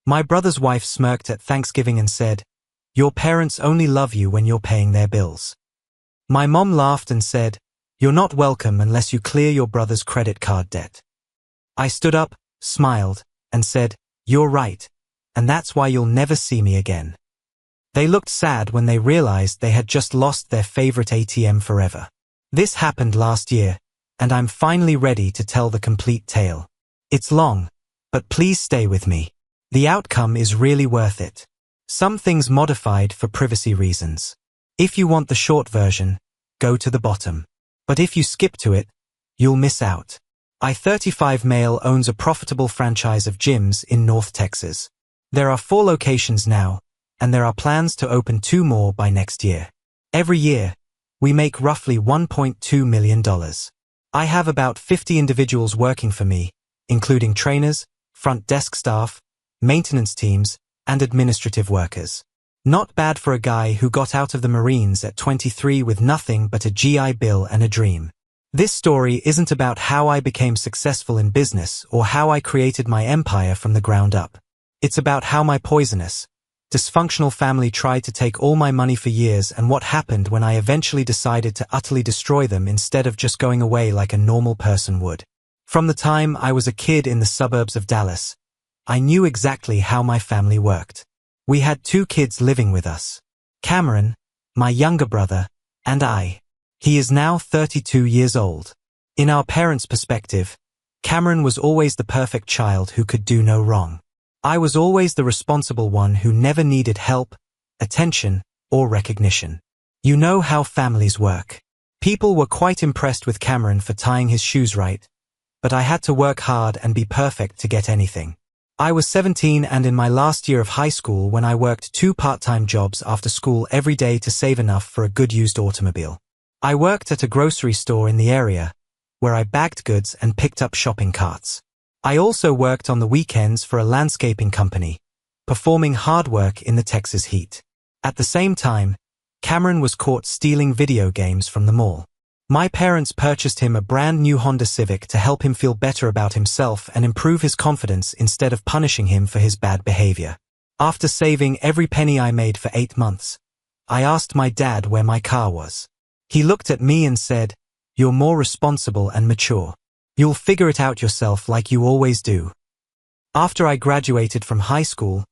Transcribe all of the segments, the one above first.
My brother's wife smirked at Thanksgiving and said, "Your parents only love you when you're paying their bills." My mom laughed and said, "You're not welcome unless you clear your brother's credit card debt." I stood up, smiled, and said, "You're right, and that's why you'll never see me again." They looked sad when they realized they had just lost their favorite ATM forever. This happened last year, and I'm finally ready to tell the complete tale. It's long, but please stay with me. The outcome is really worth it. Some things modified for privacy reasons. If you want the short version, go to the bottom. But if you skip to it, you'll miss out. I-35 Male owns a profitable franchise of gyms in North Texas. There are 4 locations now, and there are plans to open 2 more by next year. Every year, we make roughly $1.2 million. I have about 50 individuals working for me, including trainers, front desk staff, maintenance teams, and administrative workers. Not bad for a guy who got out of the Marines at 23 with nothing but a GI Bill and a dream. This story isn't about how I became successful in business or how I created my empire from the ground up. It's about how my poisonous, dysfunctional family tried to take all my money for years and what happened when I eventually decided to utterly destroy them instead of just going away like a normal person would. From the time I was a kid in the suburbs of Dallas, I knew exactly how my family worked. We had 2 kids living with us. Cameron, my younger brother, and I. He is now 32 years old. In our parents' perspective, Cameron was always the perfect child who could do no wrong. I was always the responsible one who never needed help, attention, or recognition. You know how families work. People were quite impressed with Cameron for tying his shoes right, but I had to work hard and be perfect to get anything. I was 17 and in my last year of high school when I worked 2 part-time jobs after school every day to save enough for a good used automobile. I worked at a grocery store in the area, where I bagged goods and picked up shopping carts. I also worked on the weekends for a landscaping company, performing hard work in the Texas heat. At the same time, Cameron was caught stealing video games from the mall. My parents purchased him a brand new Honda Civic to help him feel better about himself and improve his confidence instead of punishing him for his bad behavior. After saving every penny I made for 8 months, I asked my dad where my car was. He looked at me and said, "You're more responsible and mature. You'll figure it out yourself like you always do." After I graduated from high school,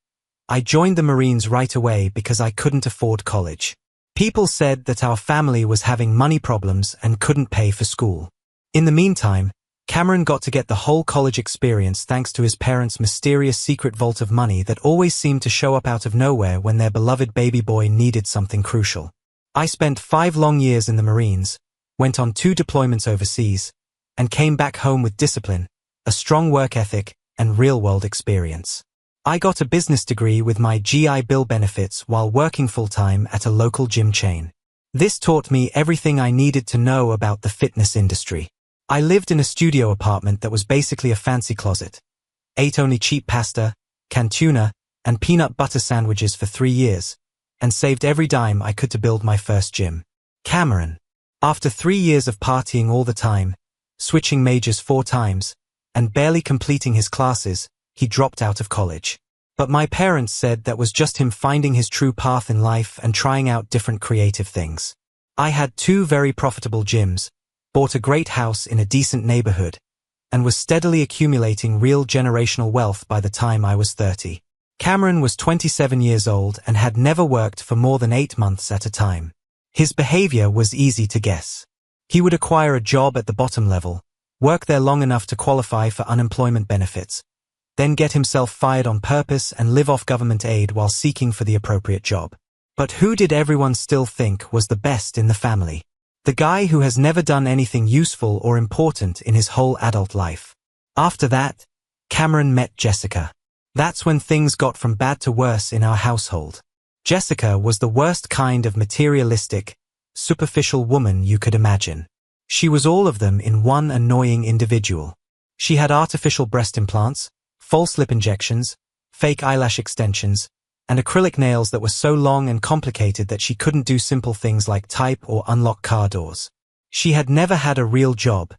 I joined the Marines right away because I couldn't afford college. People said that our family was having money problems and couldn't pay for school. In the meantime, Cameron got to get the whole college experience thanks to his parents' mysterious secret vault of money that always seemed to show up out of nowhere when their beloved baby boy needed something crucial. I spent 5 long years in the Marines, went on 2 deployments overseas, and came back home with discipline, a strong work ethic, and real-world experience. I got a business degree with my GI Bill benefits while working full-time at a local gym chain. This taught me everything I needed to know about the fitness industry. I lived in a studio apartment that was basically a fancy closet, ate only cheap pasta, canned tuna, and peanut butter sandwiches for 3 years, and saved every dime I could to build my first gym. Cameron. After 3 years of partying all the time, switching majors 4 times, and barely completing his classes, he dropped out of college. But my parents said that was just him finding his true path in life and trying out different creative things. I had 2 very profitable gyms, bought a great house in a decent neighborhood, and was steadily accumulating real generational wealth by the time I was 30. Cameron was 27 years old and had never worked for more than 8 months at a time. His behavior was easy to guess. He would acquire a job at the bottom level, work there long enough to qualify for unemployment benefits, then get himself fired on purpose and live off government aid while seeking for the appropriate job. But who did everyone still think was the best in the family? The guy who has never done anything useful or important in his whole adult life. After that, Cameron met Jessica. That's when things got from bad to worse in our household. Jessica was the worst kind of materialistic, superficial woman you could imagine. She was all of them in one annoying individual. She had artificial breast implants, false lip injections, fake eyelash extensions, and acrylic nails that were so long and complicated that she couldn't do simple things like type or unlock car doors. She had never had a real job,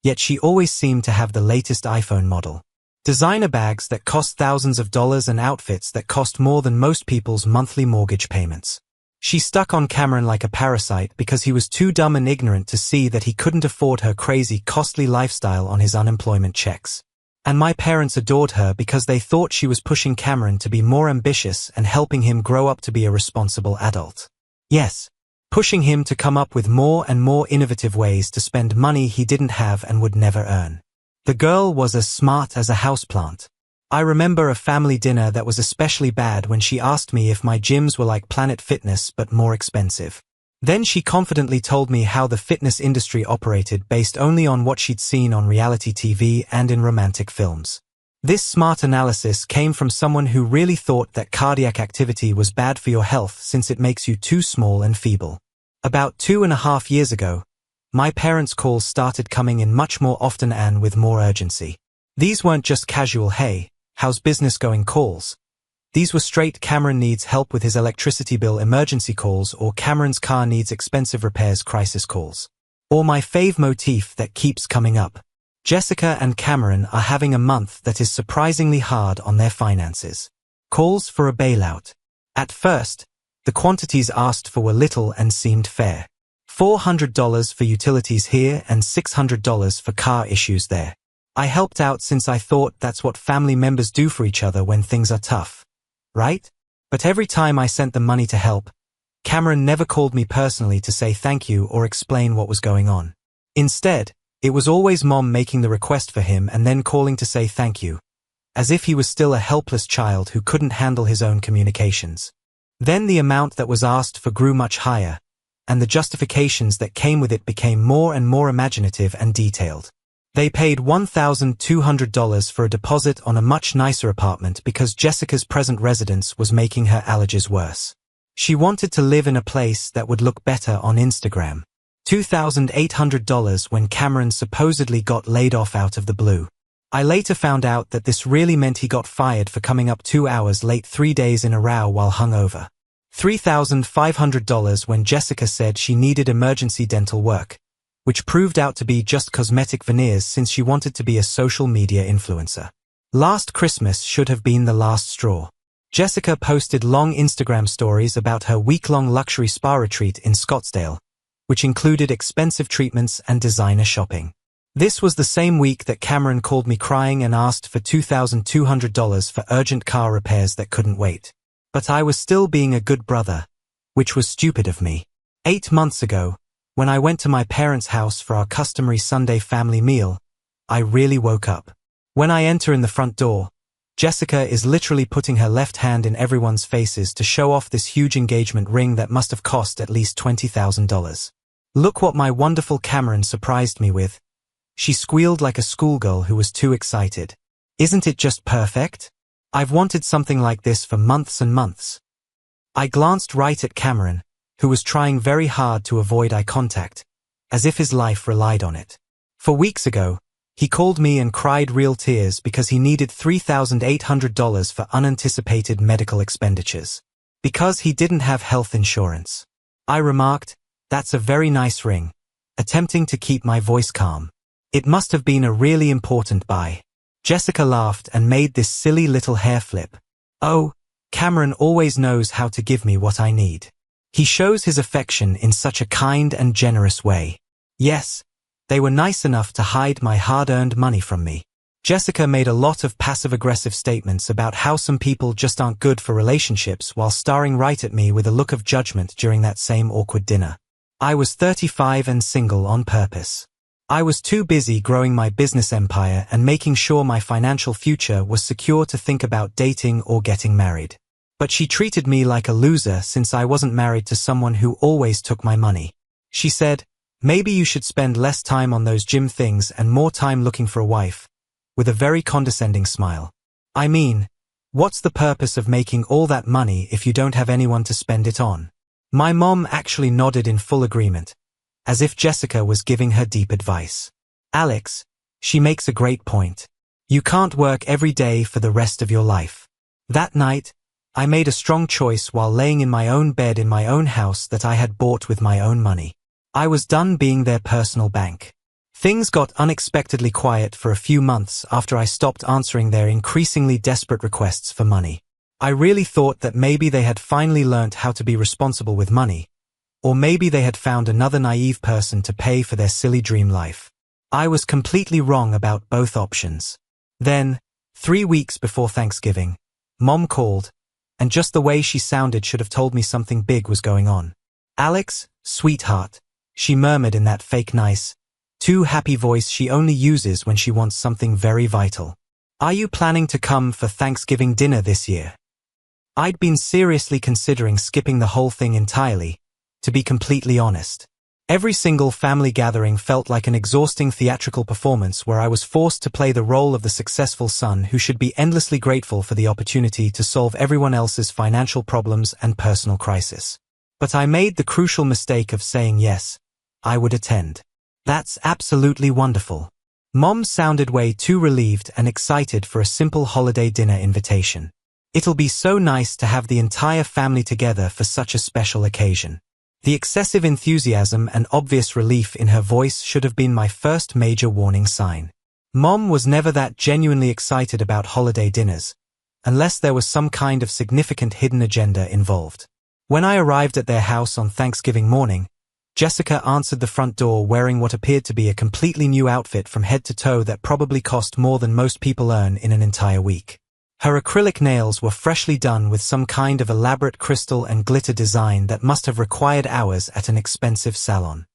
yet she always seemed to have the latest iPhone model. Designer bags that cost thousands of dollars and outfits that cost more than most people's monthly mortgage payments. She stuck on Cameron like a parasite because he was too dumb and ignorant to see that he couldn't afford her crazy, costly lifestyle on his unemployment checks. And my parents adored her because they thought she was pushing Cameron to be more ambitious and helping him grow up to be a responsible adult. Yes, pushing him to come up with more and more innovative ways to spend money he didn't have and would never earn. The girl was as smart as a houseplant. I remember a family dinner that was especially bad when she asked me if my gyms were like Planet Fitness but more expensive. Then she confidently told me how the fitness industry operated based only on what she'd seen on reality TV and in romantic films. This smart analysis came from someone who really thought that cardiac activity was bad for your health since it makes you too small and feeble. About 2.5 years ago, my parents' calls started coming in much more often and with more urgency. These weren't just casual "Hey, how's business going?" calls. These were straight "Cameron needs help with his electricity bill" emergency calls, or "Cameron's car needs expensive repairs" crisis calls. Or my fave motif that keeps coming up. Jessica and Cameron are having a month that is surprisingly hard on their finances. Calls for a bailout. At first, the quantities asked for were little and seemed fair. $400 for utilities here and $600 for car issues there. I helped out since I thought that's what family members do for each other when things are tough. Right? But every time I sent them money to help, Cameron never called me personally to say thank you or explain what was going on. Instead, it was always Mom making the request for him and then calling to say thank you, as if he was still a helpless child who couldn't handle his own communications. Then the amount that was asked for grew much higher, and the justifications that came with it became more and more imaginative and detailed. They paid $1,200 for a deposit on a much nicer apartment because Jessica's present residence was making her allergies worse. She wanted to live in a place that would look better on Instagram. $2,800 when Cameron supposedly got laid off out of the blue. I later found out that this really meant he got fired for coming up 2 hours late 3 days in a row while hungover. $3,500 when Jessica said she needed emergency dental work, which proved out to be just cosmetic veneers since she wanted to be a social media influencer. Last Christmas should have been the last straw. Jessica posted long Instagram stories about her week-long luxury spa retreat in Scottsdale, which included expensive treatments and designer shopping. This was the same week that Cameron called me crying and asked for $2,200 for urgent car repairs that couldn't wait. But I was still being a good brother, which was stupid of me. 8 months ago, when I went to my parents' house for our customary Sunday family meal, I really woke up. When I enter in the front door, Jessica is literally putting her left hand in everyone's faces to show off this huge engagement ring that must have cost at least $20,000. "Look what my wonderful Cameron surprised me with," she squealed like a schoolgirl who was too excited. "Isn't it just perfect? I've wanted something like this for months and months." I glanced right at Cameron, who was trying very hard to avoid eye contact, as if his life relied on it. For weeks ago, he called me and cried real tears because he needed $3,800 for unanticipated medical expenditures. Because he didn't have health insurance. I remarked, "That's a very nice ring," attempting to keep my voice calm. "It must have been a really important buy." Jessica laughed and made this silly little hair flip. "Oh, Cameron always knows how to give me what I need. He shows his affection in such a kind and generous way. Yes, they were nice enough to hide my hard-earned money from me." Jessica made a lot of passive-aggressive statements about how some people just aren't good for relationships while staring right at me with a look of judgment during that same awkward dinner. I was 35 and single on purpose. I was too busy growing my business empire and making sure my financial future was secure to think about dating or getting married. But she treated me like a loser since I wasn't married to someone who always took my money. She said, "Maybe you should spend less time on those gym things and more time looking for a wife," with a very condescending smile. I mean, what's the purpose of making all that money if you don't have anyone to spend it on? My mom actually nodded in full agreement, as if Jessica was giving her deep advice. "Alex, she makes a great point. You can't work every day for the rest of your life." That night, I made a strong choice while laying in my own bed in my own house that I had bought with my own money. I was done being their personal bank. Things got unexpectedly quiet for a few months after I stopped answering their increasingly desperate requests for money. I really thought that maybe they had finally learnt how to be responsible with money, or maybe they had found another naive person to pay for their silly dream life. I was completely wrong about both options. Then, 3 weeks before Thanksgiving, Mom called, and just the way she sounded should have told me something big was going on. "Alex, sweetheart," she murmured in that fake nice, too happy voice she only uses when she wants something very vital. "Are you planning to come for Thanksgiving dinner this year?" I'd been seriously considering skipping the whole thing entirely, to be completely honest. Every single family gathering felt like an exhausting theatrical performance where I was forced to play the role of the successful son who should be endlessly grateful for the opportunity to solve everyone else's financial problems and personal crisis. But I made the crucial mistake of saying yes, I would attend. "That's absolutely wonderful." Mom sounded way too relieved and excited for a simple holiday dinner invitation. "It'll be so nice to have the entire family together for such a special occasion." The excessive enthusiasm and obvious relief in her voice should have been my first major warning sign. Mom was never that genuinely excited about holiday dinners, unless there was some kind of significant hidden agenda involved. When I arrived at their house on Thanksgiving morning, Jessica answered the front door wearing what appeared to be a completely new outfit from head to toe that probably cost more than most people earn in an entire week. Her acrylic nails were freshly done with some kind of elaborate crystal and glitter design that must have required hours at an expensive salon.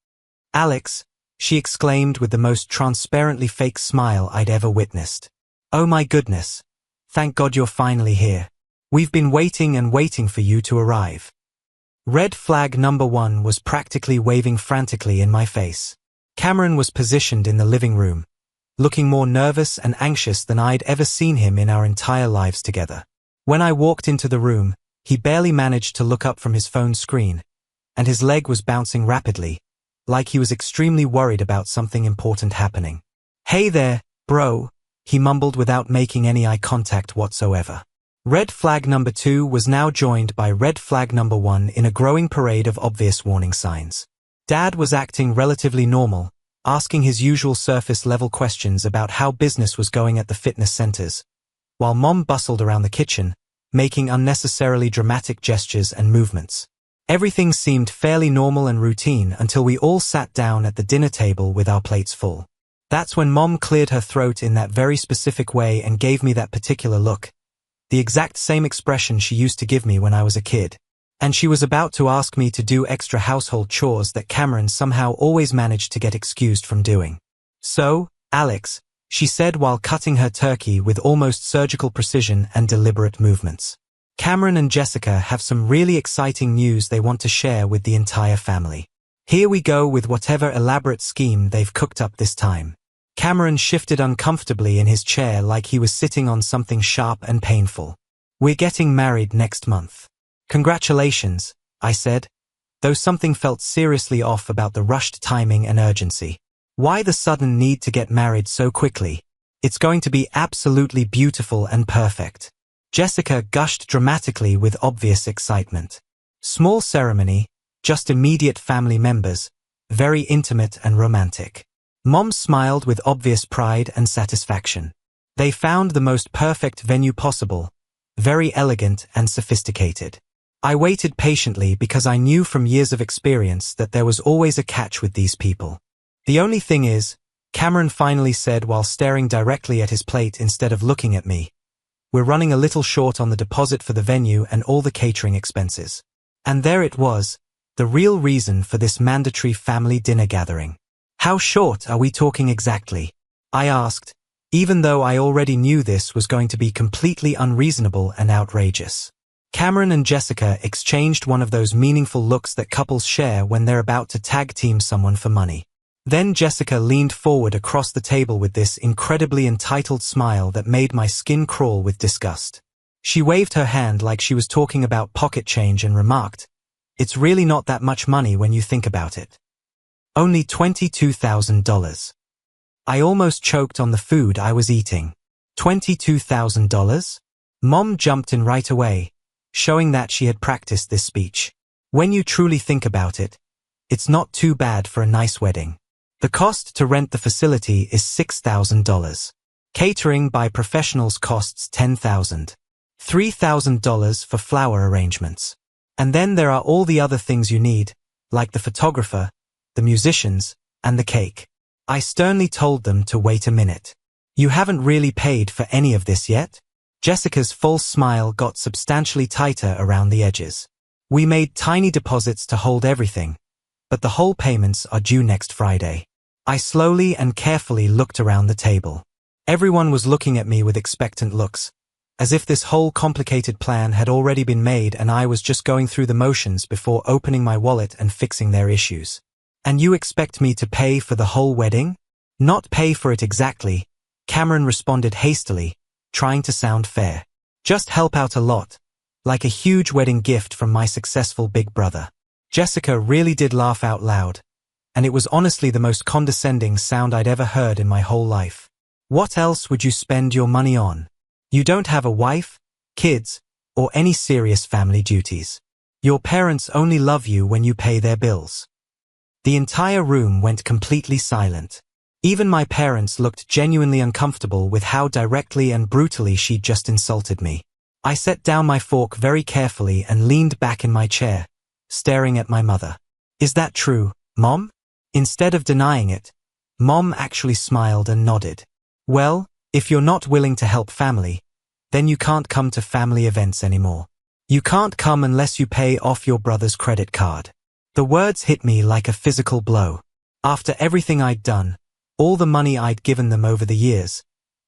"Alex," she exclaimed with the most transparently fake smile I'd ever witnessed. "Oh my goodness. Thank God you're finally here. We've been waiting and waiting for you to arrive." Red flag number 1 was practically waving frantically in my face. Cameron was positioned in the living room, looking more nervous and anxious than I'd ever seen him in our entire lives together. When I walked into the room, he barely managed to look up from his phone screen, and his leg was bouncing rapidly, like he was extremely worried about something important happening. "Hey there, bro," he mumbled without making any eye contact whatsoever. Red flag number 2 was now joined by red flag number 1 in a growing parade of obvious warning signs. Dad was acting relatively normal, asking his usual surface-level questions about how business was going at the fitness centers, while Mom bustled around the kitchen, making unnecessarily dramatic gestures and movements. Everything seemed fairly normal and routine until we all sat down at the dinner table with our plates full. That's when Mom cleared her throat in that very specific way and gave me that particular look, the exact same expression she used to give me when I was a kid. And she was about to ask me to do extra household chores that Cameron somehow always managed to get excused from doing. "So, Alex," she said while cutting her turkey with almost surgical precision and deliberate movements. "Cameron and Jessica have some really exciting news they want to share with the entire family. Here we go with whatever elaborate scheme they've cooked up this time." Cameron shifted uncomfortably in his chair like he was sitting on something sharp and painful. "We're getting married next month." "Congratulations," I said, though something felt seriously off about the rushed timing and urgency. "Why the sudden need to get married so quickly? It's going to be absolutely beautiful and perfect." Jessica gushed dramatically with obvious excitement. "Small ceremony, just immediate family members, very intimate and romantic." Mom smiled with obvious pride and satisfaction. "They found the most perfect venue possible, very elegant and sophisticated." I waited patiently because I knew from years of experience that there was always a catch with these people. "The only thing is," Cameron finally said while staring directly at his plate instead of looking at me, "we're running a little short on the deposit for the venue and all the catering expenses." And there it was, the real reason for this mandatory family dinner gathering. "How short are we talking exactly?" I asked, even though I already knew this was going to be completely unreasonable and outrageous. Cameron and Jessica exchanged one of those meaningful looks that couples share when they're about to tag team someone for money. Then Jessica leaned forward across the table with this incredibly entitled smile that made my skin crawl with disgust. She waved her hand like she was talking about pocket change and remarked, "It's really not that much money when you think about it. Only $22,000. I almost choked on the food I was eating. $22,000? Mom jumped in right away, showing that she had practiced this speech. When you truly think about it, it's not too bad for a nice wedding. The cost to rent the facility is $6,000. Catering by professionals costs $10,000. $3,000 for flower arrangements. And then there are all the other things you need, like the photographer, the musicians, and the cake. I sternly told them to wait a minute. You haven't really paid for any of this yet? Jessica's false smile got substantially tighter around the edges. We made tiny deposits to hold everything, but the whole payments are due next Friday. I slowly and carefully looked around the table. Everyone was looking at me with expectant looks, as if this whole complicated plan had already been made and I was just going through the motions before opening my wallet and fixing their issues. And you expect me to pay for the whole wedding? Not pay for it exactly, Cameron responded hastily, trying to sound fair. Just help out a lot, like a huge wedding gift from my successful big brother. Jessica really did laugh out loud, and it was honestly the most condescending sound I'd ever heard in my whole life. What else would you spend your money on? You don't have a wife, kids, or any serious family duties. Your parents only love you when you pay their bills. The entire room went completely silent. Even my parents looked genuinely uncomfortable with how directly and brutally she'd just insulted me. I set down my fork very carefully and leaned back in my chair, staring at my mother. Is that true, Mom? Instead of denying it, Mom actually smiled and nodded. Well, if you're not willing to help family, then you can't come to family events anymore. You can't come unless you pay off your brother's credit card. The words hit me like a physical blow. After everything I'd done, all the money I'd given them over the years,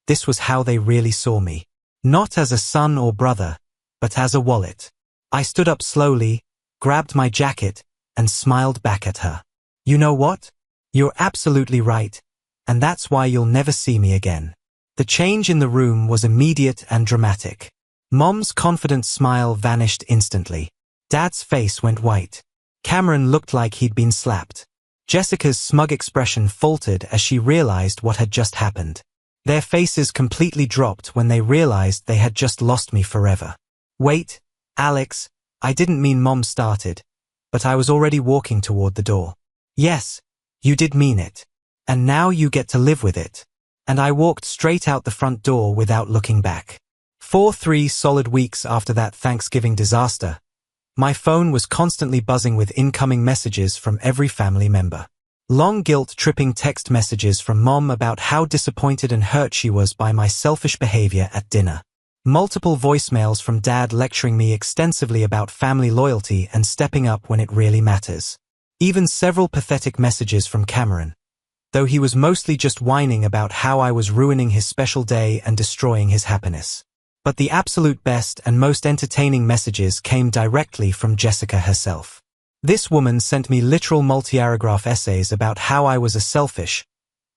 this was how they really saw me. Not as a son or brother, but as a wallet. I stood up slowly, grabbed my jacket, and smiled back at her. You know what? You're absolutely right, and that's why you'll never see me again. The change in the room was immediate and dramatic. Mom's confident smile vanished instantly. Dad's face went white. Cameron looked like he'd been slapped. Jessica's smug expression faltered as she realized what had just happened. Their faces completely dropped when they realized they had just lost me forever. Wait, Alex, I didn't mean Mom started, but I was already walking toward the door. Yes, you did mean it. And now you get to live with it. And I walked straight out the front door without looking back. 3 solid weeks after that Thanksgiving disaster, my phone was constantly buzzing with incoming messages from every family member. Long guilt-tripping text messages from Mom about how disappointed and hurt she was by my selfish behavior at dinner. Multiple voicemails from Dad lecturing me extensively about family loyalty and stepping up when it really matters. Even several pathetic messages from Cameron, though he was mostly just whining about how I was ruining his special day and destroying his happiness. But the absolute best and most entertaining messages came directly from Jessica herself. This woman sent me literal multi-paragraph essays about how I was a selfish,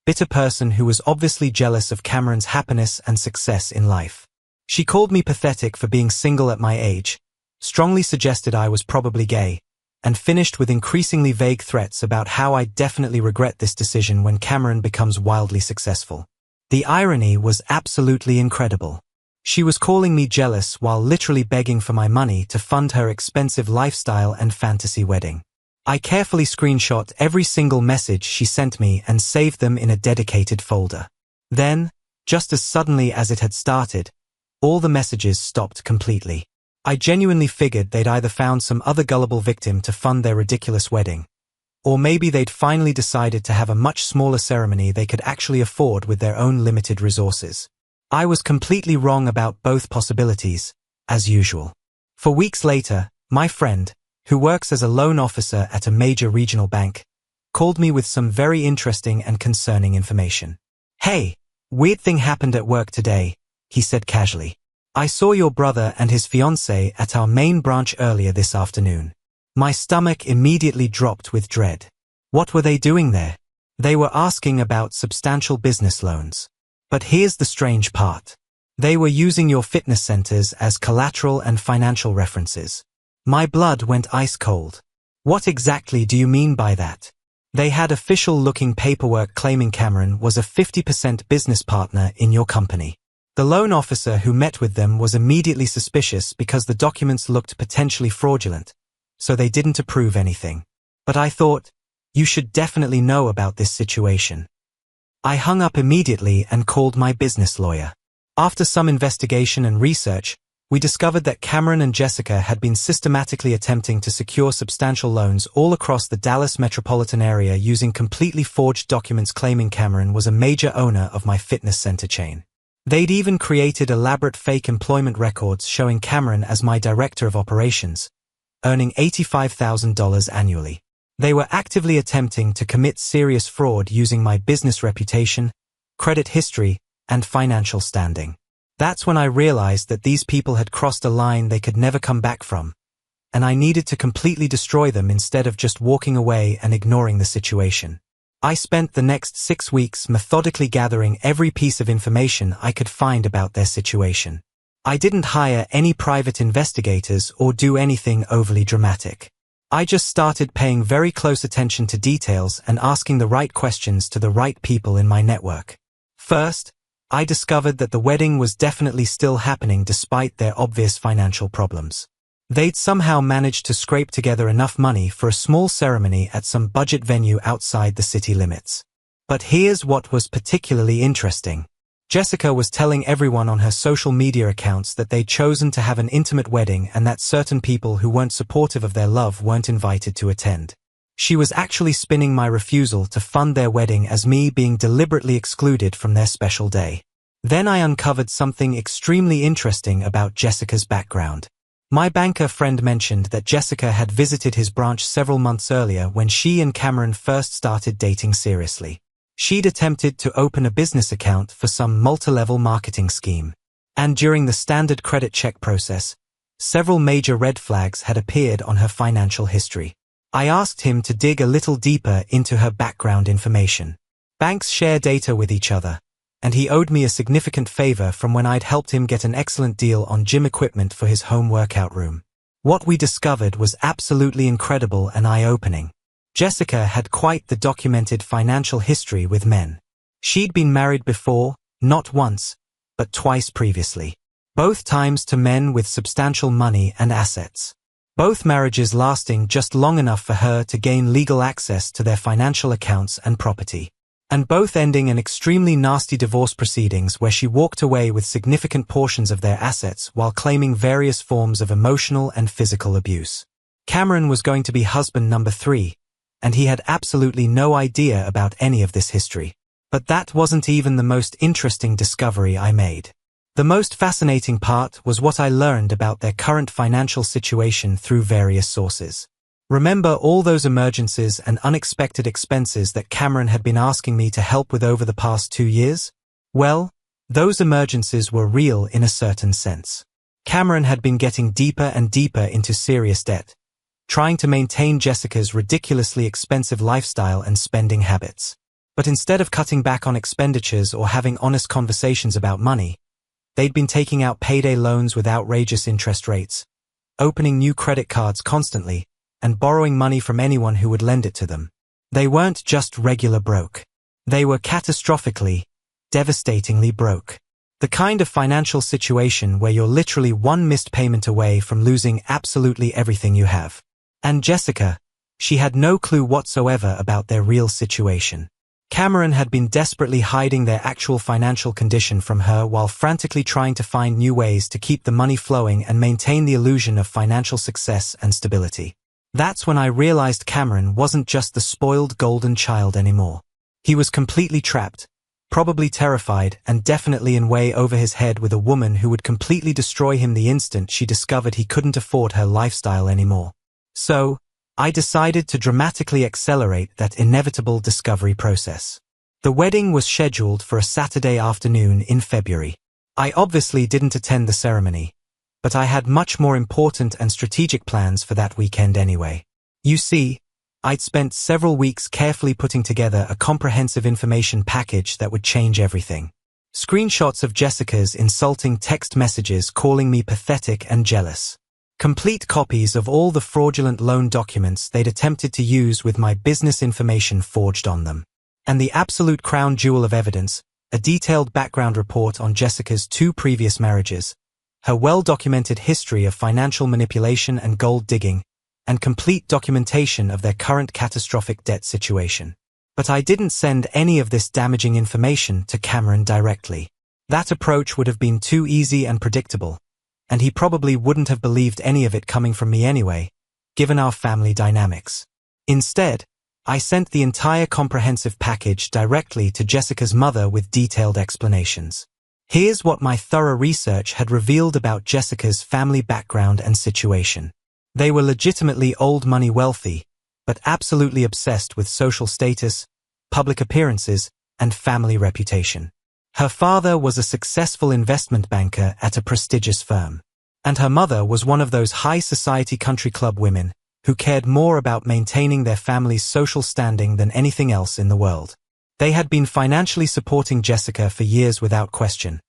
bitter person who was obviously jealous of Cameron's happiness and success in life. She called me pathetic for being single at my age, strongly suggested I was probably gay, and finished with increasingly vague threats about how I'd definitely regret this decision when Cameron becomes wildly successful. The irony was absolutely incredible. She was calling me jealous while literally begging for my money to fund her expensive lifestyle and fantasy wedding. I carefully screenshot every single message she sent me and saved them in a dedicated folder. Then, just as suddenly as it had started, all the messages stopped completely. I genuinely figured they'd either found some other gullible victim to fund their ridiculous wedding, or maybe they'd finally decided to have a much smaller ceremony they could actually afford with their own limited resources. I was completely wrong about both possibilities, as usual. For weeks later, my friend, who works as a loan officer at a major regional bank, called me with some very interesting and concerning information. "Hey, weird thing happened at work today," he said casually. "I saw your brother and his fiancée at our main branch earlier this afternoon." My stomach immediately dropped with dread. What were they doing there? They were asking about substantial business loans. But here's the strange part. They were using your fitness centers as collateral and financial references. My blood went ice cold. What exactly do you mean by that? They had official-looking paperwork claiming Cameron was a 50% business partner in your company. The loan officer who met with them was immediately suspicious because the documents looked potentially fraudulent, so they didn't approve anything. But I thought, You should definitely know about this situation." I hung up immediately and called my business lawyer. After some investigation and research, we discovered that Cameron and Jessica had been systematically attempting to secure substantial loans all across the Dallas metropolitan area using completely forged documents claiming Cameron was a major owner of my fitness center chain. They'd even created elaborate fake employment records showing Cameron as my director of operations, earning $85,000 annually. They were actively attempting to commit serious fraud using my business reputation, credit history, and financial standing. That's when I realized that these people had crossed a line they could never come back from, and I needed to completely destroy them instead of just walking away and ignoring the situation. I spent the next 6 weeks methodically gathering every piece of information I could find about their situation. I didn't hire any private investigators or do anything overly dramatic. I just started paying very close attention to details and asking the right questions to the right people in my network. First, I discovered that the wedding was definitely still happening despite their obvious financial problems. They'd somehow managed to scrape together enough money for a small ceremony at some budget venue outside the city limits. But here's what was particularly interesting. Jessica was telling everyone on her social media accounts that they'd chosen to have an intimate wedding and that certain people who weren't supportive of their love weren't invited to attend. She was actually spinning my refusal to fund their wedding as me being deliberately excluded from their special day. Then I uncovered something extremely interesting about Jessica's background. My banker friend mentioned that Jessica had visited his branch several months earlier when she and Cameron first started dating seriously. She'd attempted to open a business account for some multi-level marketing scheme. And during the standard credit check process, several major red flags had appeared on her financial history. I asked him to dig a little deeper into her background information. Banks share data with each other, and he owed me a significant favor from when I'd helped him get an excellent deal on gym equipment for his home workout room. What we discovered was absolutely incredible and eye-opening. Jessica had quite the documented financial history with men. She'd been married before, not once, but twice previously. Both times to men with substantial money and assets. Both marriages lasting just long enough for her to gain legal access to their financial accounts and property. And both ending in extremely nasty divorce proceedings where she walked away with significant portions of their assets while claiming various forms of emotional and physical abuse. Cameron was going to be husband number 3, and he had absolutely no idea about any of this history. But that wasn't even the most interesting discovery I made. The most fascinating part was what I learned about their current financial situation through various sources. Remember all those emergencies and unexpected expenses that Cameron had been asking me to help with over the past 2 years? Well, those emergencies were real in a certain sense. Cameron had been getting deeper and deeper into serious debt, trying to maintain Jessica's ridiculously expensive lifestyle and spending habits. But instead of cutting back on expenditures or having honest conversations about money, they'd been taking out payday loans with outrageous interest rates, opening new credit cards constantly, and borrowing money from anyone who would lend it to them. They weren't just regular broke. They were catastrophically, devastatingly broke. The kind of financial situation where you're literally one missed payment away from losing absolutely everything you have. And Jessica, she had no clue whatsoever about their real situation. Cameron had been desperately hiding their actual financial condition from her while frantically trying to find new ways to keep the money flowing and maintain the illusion of financial success and stability. That's when I realized Cameron wasn't just the spoiled golden child anymore. He was completely trapped, probably terrified, and definitely in way over his head with a woman who would completely destroy him the instant she discovered he couldn't afford her lifestyle anymore. So, I decided to dramatically accelerate that inevitable discovery process. The wedding was scheduled for a Saturday afternoon in February. I obviously didn't attend the ceremony, but I had much more important and strategic plans for that weekend anyway. You see, I'd spent several weeks carefully putting together a comprehensive information package that would change everything. Screenshots of Jessica's insulting text messages calling me pathetic and jealous. Complete copies of all the fraudulent loan documents they'd attempted to use with my business information forged on them. And the absolute crown jewel of evidence, a detailed background report on Jessica's 2 previous marriages, her well-documented history of financial manipulation and gold digging, and complete documentation of their current catastrophic debt situation. But I didn't send any of this damaging information to Cameron directly. That approach would have been too easy and predictable, and he probably wouldn't have believed any of it coming from me anyway, given our family dynamics. Instead, I sent the entire comprehensive package directly to Jessica's mother with detailed explanations. Here's what my thorough research had revealed about Jessica's family background and situation. They were legitimately old money wealthy, but absolutely obsessed with social status, public appearances, and family reputation. Her father was a successful investment banker at a prestigious firm, and her mother was one of those high society country club women who cared more about maintaining their family's social standing than anything else in the world. They had been financially supporting Jessica for years without question,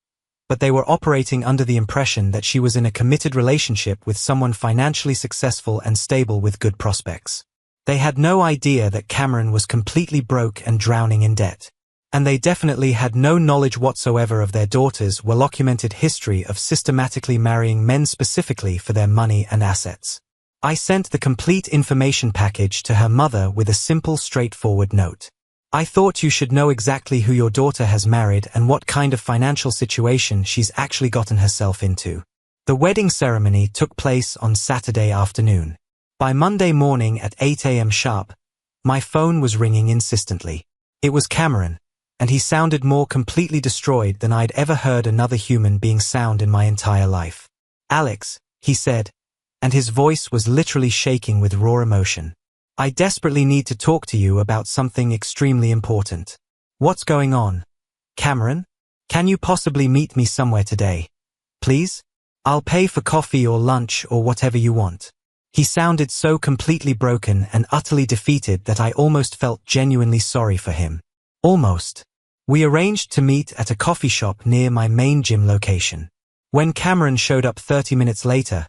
but they were operating under the impression that she was in a committed relationship with someone financially successful and stable with good prospects. They had no idea that Cameron was completely broke and drowning in debt. And they definitely had no knowledge whatsoever of their daughter's well-documented history of systematically marrying men specifically for their money and assets. I sent the complete information package to her mother with a simple, straightforward note. I thought you should know exactly who your daughter has married and what kind of financial situation she's actually gotten herself into. The wedding ceremony took place on Saturday afternoon. By Monday morning at 8 a.m. sharp, my phone was ringing insistently. It was Cameron, and he sounded more completely destroyed than I'd ever heard another human being sound in my entire life. "Alex," he said, and his voice was literally shaking with raw emotion. "I desperately need to talk to you about something extremely important." "What's going on, Cameron? Can you possibly meet me somewhere today? Please? I'll pay for coffee or lunch or whatever you want." He sounded so completely broken and utterly defeated that I almost felt genuinely sorry for him. Almost. We arranged to meet at a coffee shop near my main gym location. When Cameron showed up 30 minutes later,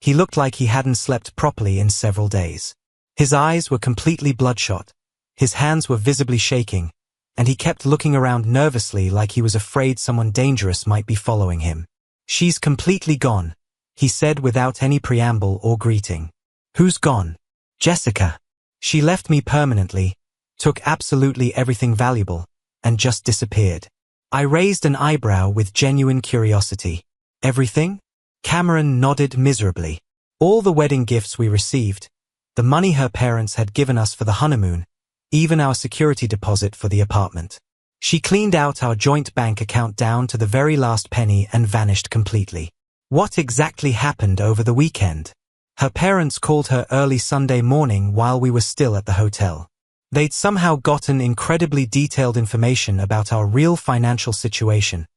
he looked like he hadn't slept properly in several days. His eyes were completely bloodshot, his hands were visibly shaking, and he kept looking around nervously like he was afraid someone dangerous might be following him. "She's completely gone," he said without any preamble or greeting. "Who's gone?" "Jessica. She left me permanently, took absolutely everything valuable, and just disappeared." I raised an eyebrow with genuine curiosity. "Everything?" Cameron nodded miserably. "All the wedding gifts we received, the money her parents had given us for the honeymoon, even our security deposit for the apartment. She cleaned out our joint bank account down to the very last penny and vanished completely." "What exactly happened over the weekend?" "Her parents called her early Sunday morning while we were still at the hotel. They'd somehow gotten incredibly detailed information about our real financial situation,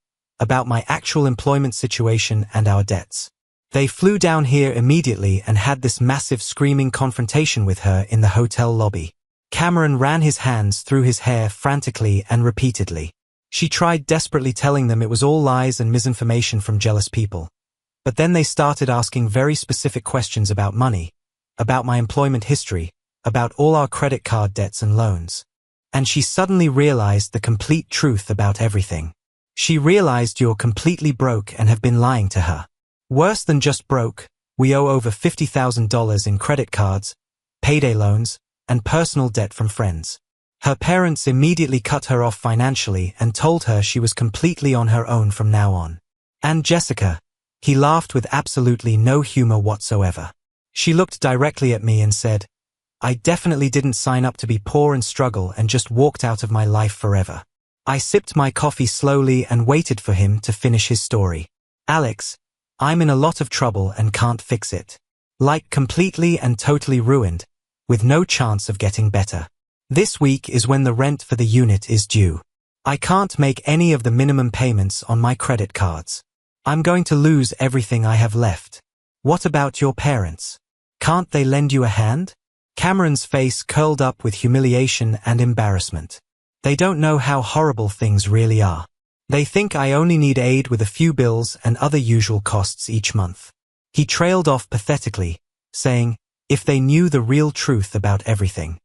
about my actual employment situation and our debts. They flew down here immediately and had this massive screaming confrontation with her in the hotel lobby." Cameron ran his hands through his hair frantically and repeatedly. "She tried desperately telling them it was all lies and misinformation from jealous people. But then they started asking very specific questions about money, about my employment history, about all our credit card debts and loans. And she suddenly realized the complete truth about everything. She realized you're completely broke and have been lying to her. Worse than just broke, we owe over $50,000 in credit cards, payday loans, and personal debt from friends. Her parents immediately cut her off financially and told her she was completely on her own from now on. And Jessica," he laughed with absolutely no humor whatsoever. "She looked directly at me and said, 'I definitely didn't sign up to be poor and struggle,' and just walked out of my life forever." I sipped my coffee slowly and waited for him to finish his story. "Alex, I'm in a lot of trouble and can't fix it. Like completely and totally ruined, with no chance of getting better. This week is when the rent for the unit is due. I can't make any of the minimum payments on my credit cards. I'm going to lose everything I have left. What about your parents? Can't they lend you a hand?" Cameron's face curled up with humiliation and embarrassment. "They don't know how horrible things really are. They think I only need aid with a few bills and other usual costs each month." He trailed off pathetically, saying, "If they knew the real truth about everything,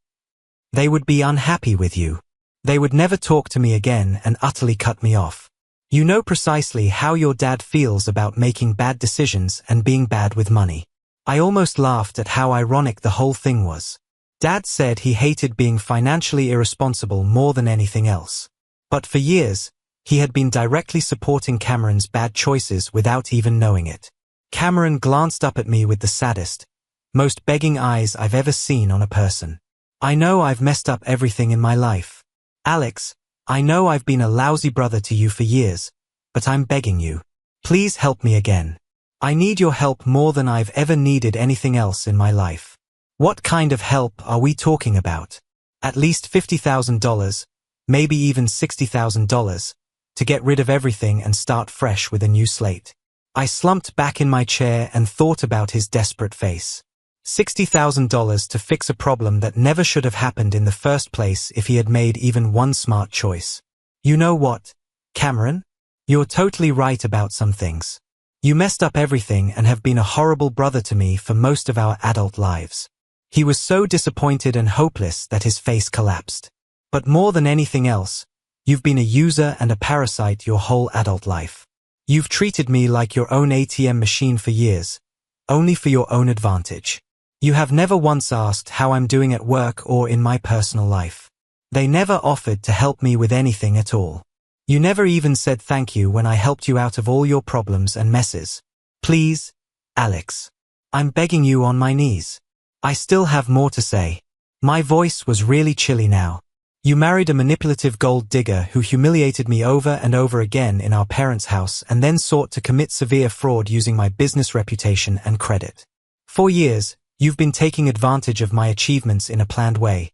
they would be unhappy with you. They would never talk to me again and utterly cut me off. You know precisely how your dad feels about making bad decisions and being bad with money. I almost laughed at how ironic the whole thing was. Dad said he hated being financially irresponsible more than anything else. But for years, he had been directly supporting Cameron's bad choices without even knowing it. Cameron glanced up at me with the saddest, most begging eyes I've ever seen on a person. I know I've messed up everything in my life. Alex, I know I've been a lousy brother to you for years, but I'm begging you. Please help me again. I need your help more than I've ever needed anything else in my life. What kind of help are we talking about? At least $50,000, maybe even $60,000, to get rid of everything and start fresh with a new slate. I slumped back in my chair and thought about his desperate face. $60,000 to fix a problem that never should have happened in the first place if he had made even one smart choice. You know what, Cameron? You're totally right about some things. You messed up everything and have been a horrible brother to me for most of our adult lives. He was so disappointed and hopeless that his face collapsed. But more than anything else, you've been a user and a parasite your whole adult life. You've treated me like your own ATM machine for years, only for your own advantage. You have never once asked how I'm doing at work or in my personal life. They never offered to help me with anything at all. You never even said thank you when I helped you out of all your problems and messes. Please, Alex. I'm begging you on my knees. I still have more to say. My voice was really chilly now. You married a manipulative gold digger who humiliated me over and over again in our parents' house and then sought to commit severe fraud using my business reputation and credit. For years, you've been taking advantage of my achievements in a planned way,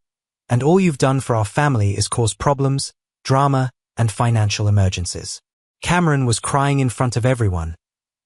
and all you've done for our family is cause problems, drama, and financial emergencies. Cameron was crying in front of everyone,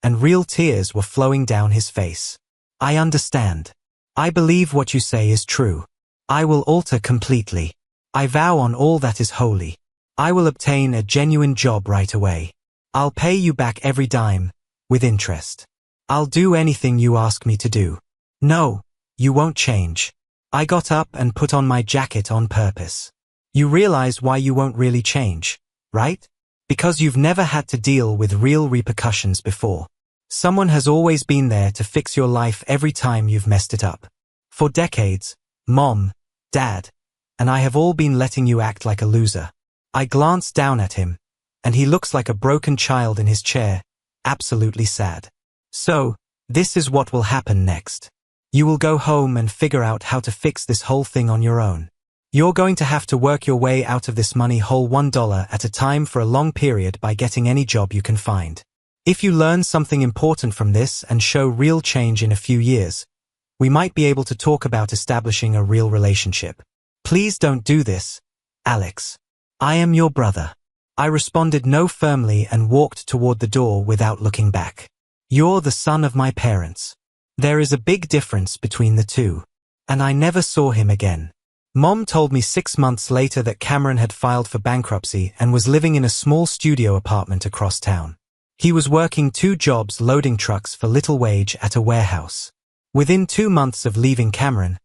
and real tears were flowing down his face. I understand. I believe what you say is true. I will alter completely. I vow on all that is holy. I will obtain a genuine job right away. I'll pay you back every dime, with interest. I'll do anything you ask me to do. No, you won't change. I got up and put on my jacket on purpose. You realize why you won't really change, right? Because you've never had to deal with real repercussions before. Someone has always been there to fix your life every time you've messed it up. For decades, Mom, Dad, and I have all been letting you act like a loser. I glanced down at him, and he looks like a broken child in his chair, absolutely sad. So, this is what will happen next. You will go home and figure out how to fix this whole thing on your own. You're going to have to work your way out of this money hole $1 at a time for a long period by getting any job you can find. If you learn something important from this and show real change in a few years, we might be able to talk about establishing a real relationship. Please don't do this, Alex. I am your brother. I responded no firmly and walked toward the door without looking back. You're the son of my parents. There is a big difference between the two. And I never saw him again. Mom told me 6 months later that Cameron had filed for bankruptcy and was living in a small studio apartment across town. He was working 2 jobs loading trucks for little wage at a warehouse. Within 2 months of leaving Cameron,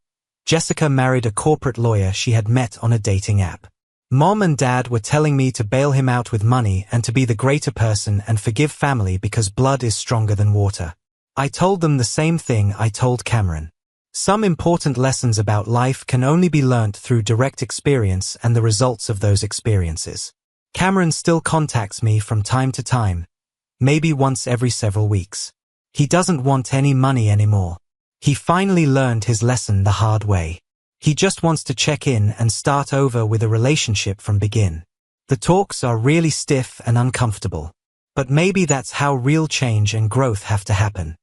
Jessica married a corporate lawyer she had met on a dating app. Mom and Dad were telling me to bail him out with money and to be the greater person and forgive family because blood is stronger than water. I told them the same thing I told Cameron. Some important lessons about life can only be learnt through direct experience and the results of those experiences. Cameron still contacts me from time to time, maybe once every several weeks. He doesn't want any money anymore. He finally learned his lesson the hard way. He just wants to check in and start over with a relationship from begin. The talks are really stiff and uncomfortable. But maybe that's how real change and growth have to happen.